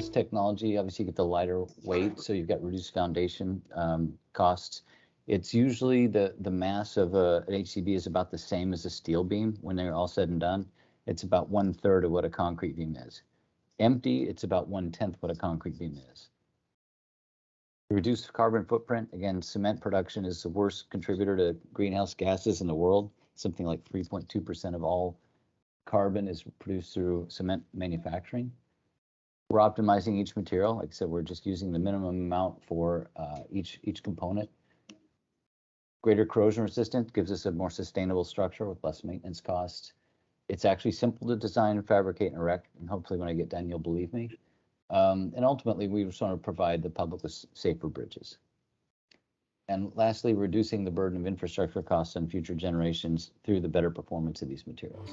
this technology, obviously you get the lighter weight, so you've got reduced foundation costs. It's usually the mass of an HCB is about the same as a steel beam when they're all said and done. It's about 1/3 of what a concrete beam is. Empty, it's about 1/10 what a concrete beam is. The reduced carbon footprint, again, cement production is the worst contributor to greenhouse gases in the world. Something like 3.2% of all carbon is produced through cement manufacturing. We're optimizing each material. Like I said, we're just using the minimum amount for each component. Greater corrosion resistant gives us a more sustainable structure with less maintenance costs. It's actually simple to design and fabricate and erect, and hopefully when I get done, you'll believe me. And ultimately, we just want to provide the public with safer bridges. And lastly, reducing the burden of infrastructure costs on future generations through the better performance of these materials.